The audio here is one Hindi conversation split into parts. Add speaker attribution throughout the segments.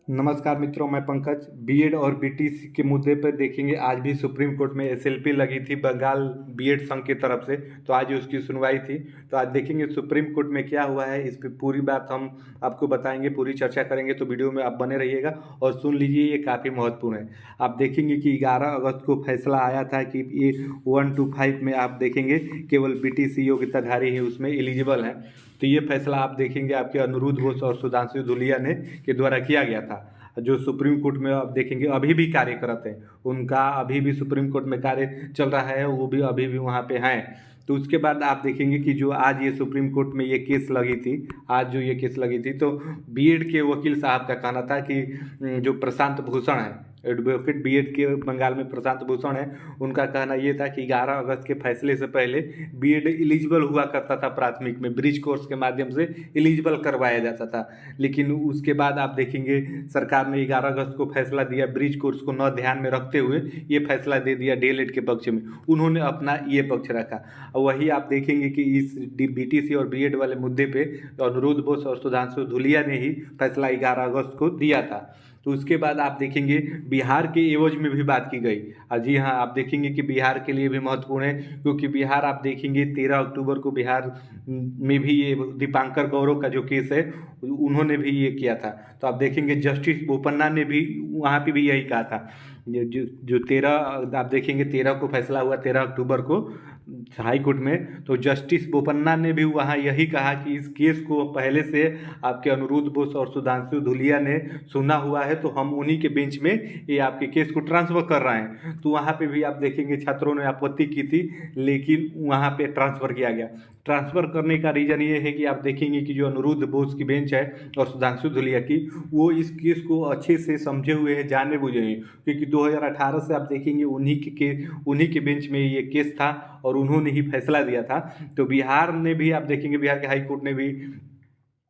Speaker 1: नमस्कार मित्रों, मैं पंकज। बीएड और बीटीसी के मुद्दे पर देखेंगे। आज भी सुप्रीम कोर्ट में एसएलपी लगी थी बंगाल बीएड संघ की तरफ से, तो आज उसकी सुनवाई थी। तो आज देखेंगे सुप्रीम कोर्ट में क्या हुआ है, इस पर पूरी बात हम आपको बताएंगे, पूरी चर्चा करेंगे। तो वीडियो में आप बने रहिएगा और सुन लीजिए, ये काफ़ी महत्वपूर्ण है। आप देखेंगे कि 11 अगस्त को फैसला आया था कि ये 1 to 5 में आप देखेंगे केवल बीटीसी योग्यताधारी ही उसमें एलिजिबल है। तो ये फैसला आप देखेंगे आपके अनिरुद्ध बोस और सुधांशु धुलिया ने के द्वारा किया गया था, जो सुप्रीम कोर्ट में आप देखेंगे अभी भी कार्यरत है। उनका अभी भी सुप्रीम कोर्ट में कार्य चल रहा है, वो भी अभी भी वहाँ पे हैं। तो उसके बाद आप देखेंगे कि जो आज ये सुप्रीम कोर्ट में ये केस लगी थी, आज जो ये केस लगी थी, तो बीएड के वकील साहब का कहना था कि जो प्रशांत भूषण है, एडवोकेट बीएड के बंगाल में प्रशांत भूषण है, उनका कहना ये था कि 11 अगस्त के फैसले से पहले बीएड एलिजिबल हुआ करता था। प्राथमिक में ब्रिज कोर्स के माध्यम से एलिजिबल करवाया जाता था, लेकिन उसके बाद आप देखेंगे सरकार ने 11 अगस्त को फैसला दिया, ब्रिज कोर्स को न ध्यान में रखते हुए ये फैसला दे दिया डीएलएड के पक्ष में। उन्होंने अपना ये पक्ष रखा। वही आप देखेंगे कि इस बीटीसी और बीएड वाले मुद्दे पे अनिरुद्ध बोस और सुधांशु धुलिया ने ही फैसला 11 अगस्त को दिया था। तो उसके बाद आप देखेंगे बिहार के एवज में भी बात की गई। जी हाँ, आप देखेंगे कि बिहार के लिए भी महत्वपूर्ण है, क्योंकि बिहार आप देखेंगे 13 अक्टूबर को बिहार में भी ये दीपांकर गौरव का जो केस है, उन्होंने भी ये किया था। तो आप देखेंगे जस्टिस बोपन्ना ने भी वहाँ पे भी यही कहा था। जो 13 आप देखेंगे 13 को फैसला हुआ, 13 अक्टूबर को हाई कोर्ट में, तो जस्टिस बोपन्ना ने भी वहाँ यही कहा कि इस केस को पहले से आपके अनिरुद्ध बोस और सुधांशु धुलिया ने सुना हुआ है, तो हम उन्हीं के बेंच में ये आपके केस को ट्रांसफ़र कर रहे हैं। तो वहाँ पे भी आप देखेंगे छात्रों ने आपत्ति की थी, लेकिन वहाँ पे ट्रांसफ़र किया गया। ट्रांसफ़र करने का रीज़न ये है कि आप देखेंगे कि जो अनिरुद्ध बोस की बेंच है और सुधांशु धुलिया की, वो इस केस को अच्छे से समझे हुए हैं, जाने बुझे हैं, क्योंकि 2018 से आप देखेंगे उन्हीं के बेंच में ये केस था और उन्होंने ही फैसला दिया था। तो बिहार ने भी आप देखेंगे, बिहार के हाई कोर्ट ने भी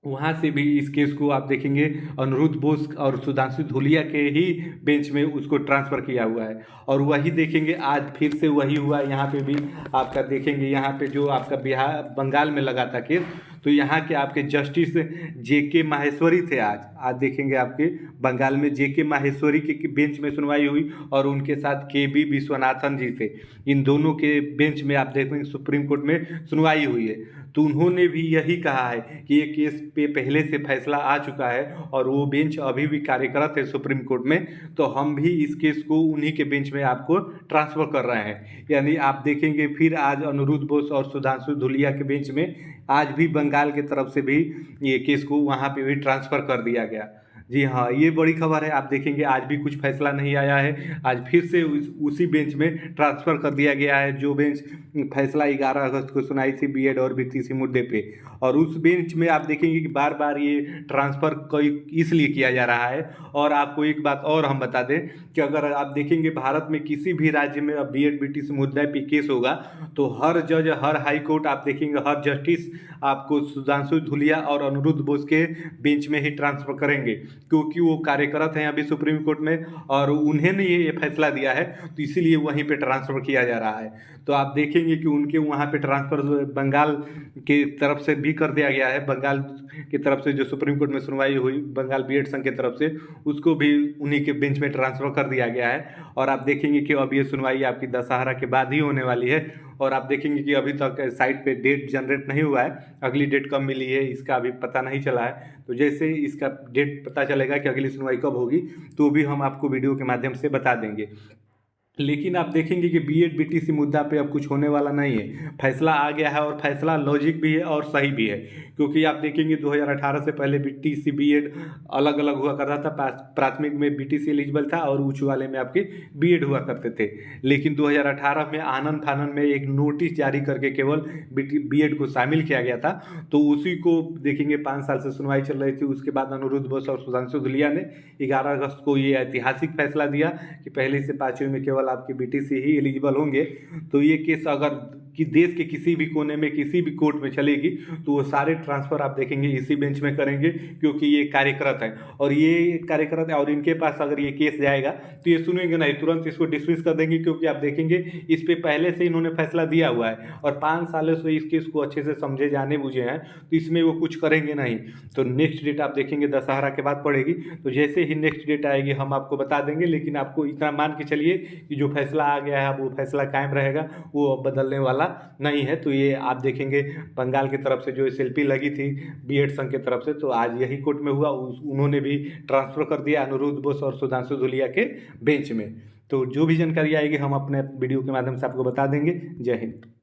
Speaker 1: वहाँ से भी इस केस को आप देखेंगे अनिरुद्ध बोस और सुधांशु धुलिया के ही बेंच में उसको ट्रांसफ़र किया हुआ है। और वही देखेंगे आज फिर से वही हुआ यहाँ पे भी। आपका देखेंगे यहाँ पे जो आपका बिहार बंगाल में लगा था केस, तो यहाँ के आपके जस्टिस जेके माहेश्वरी थे। आज देखेंगे आपके बंगाल में जेके माहेश्वरी के बेंच में सुनवाई हुई और उनके साथ केबी विश्वनाथन जी थे। इन दोनों के बेंच में आप देखेंगे सुप्रीम कोर्ट में सुनवाई हुई है। तो उन्होंने भी यही कहा है कि ये केस पे पहले से फैसला आ चुका है और वो बेंच अभी भी कार्यरत है सुप्रीम कोर्ट में, तो हम भी इस केस को उन्हीं के बेंच में आपको ट्रांसफ़र कर रहे हैं। यानी आप देखेंगे फिर आज अनिरुद्ध बोस और सुधांशु धुलिया के बेंच में आज भी बंगाल की तरफ से भी ये केस को वहाँ पे भी ट्रांसफ़र कर दिया गया। जी हाँ, ये बड़ी खबर है। आप देखेंगे आज भी कुछ फैसला नहीं आया है, आज फिर से उसी बेंच में ट्रांसफ़र कर दिया गया है, जो बेंच फैसला 11 अगस्त को सुनाई थी बीएड और बीटीसी मुद्दे पे। और उस बेंच में आप देखेंगे कि बार बार ये ट्रांसफ़र कोई इसलिए किया जा रहा है। और आपको एक बात और हम बता दें कि अगर आप देखेंगे भारत में किसी भी राज्य में अब बीएड बीटीसी मुद्दे पे केस होगा, तो हर जज, हर हाई कोर्ट आप देखेंगे, हर जस्टिस आपको सुधांशु धुलिया और अनिरुद्ध बोस के बेंच में ही ट्रांसफ़र करेंगे, क्योंकि वो कार्यरत हैं अभी सुप्रीम कोर्ट में और उन्हें ने ये फैसला दिया है, तो इसीलिए वहीं पे ट्रांसफ़र किया जा रहा है। तो आप देखेंगे कि उनके वहाँ पे ट्रांसफ़र बंगाल की तरफ से भी कर दिया गया है। बंगाल की तरफ से जो सुप्रीम कोर्ट में सुनवाई हुई बंगाल बीएड संघ की तरफ से, उसको भी उन्हीं के बेंच में ट्रांसफ़र कर दिया गया है। और आप देखेंगे कि अब ये सुनवाई आपकी दशहरा के बाद ही होने वाली है। और आप देखेंगे कि अभी तक साइट पे डेट जनरेट नहीं हुआ है, अगली डेट कब मिली है इसका अभी पता नहीं चला है। तो जैसे इसका डेट पता चलेगा कि अगली सुनवाई कब होगी, तो भी हम आपको वीडियो के माध्यम से बता देंगे। लेकिन आप देखेंगे कि बीएड बीटीसी मुद्दा पे अब कुछ होने वाला नहीं है। फैसला आ गया है और फैसला लॉजिक भी है और सही भी है, क्योंकि आप देखेंगे 2018 से पहले बीटीसी बीएड अलग अलग हुआ करता था। प्राथमिक में बीटीसी एलिजिबल था और उच्च वाले में आपके बीएड हुआ करते थे। लेकिन 2018 में आनन फानन में एक नोटिस जारी करके केवल बीएड को शामिल किया गया था। तो उसी को देखेंगे 5 साल से सुनवाई चल रही थी। उसके बाद अनिरुद्ध बोस और सुधांशु धुलिया ने 11 अगस्त को ये ऐतिहासिक फैसला दिया कि पहले से 5वीं में केवल आपके बीटीसी ही एलिजिबल होंगे। तो ये केस अगर कि देश के किसी भी कोने में किसी भी कोर्ट में चलेगी तो वो सारे ट्रांसफ़र आप देखेंगे इसी बेंच में करेंगे, क्योंकि ये कार्यरत है और ये कार्यरत है। और इनके पास अगर ये केस जाएगा तो ये सुनेंगे नहीं, तुरंत इसको डिसमिस कर देंगे, क्योंकि आप देखेंगे इस पे पहले से इन्होंने फैसला दिया हुआ है और 5 सालों से इस केस को अच्छे से समझे जाने बूझे हैं, तो इसमें वो कुछ करेंगे नहीं। तो नेक्स्ट डेट आप देखेंगे दशहरा के बाद पड़ेगी, तो जैसे ही नेक्स्ट डेट आएगी हम आपको बता देंगे। लेकिन आपको इतना मान के चलिए कि जो फैसला आ गया है वो फैसला कायम रहेगा, वो अब बदलने वाला नहीं है। तो ये आप देखेंगे बंगाल की तरफ से जो एसएलपी लगी थी बीएड संघ की तरफ से, तो आज यही कोर्ट में हुआ, उन्होंने भी ट्रांसफ़र कर दिया अनिरुद्ध बोस और सुधांशु धूलिया के बेंच में। तो जो भी जानकारी आएगी हम अपने वीडियो के माध्यम से आपको बता देंगे। जय हिंद।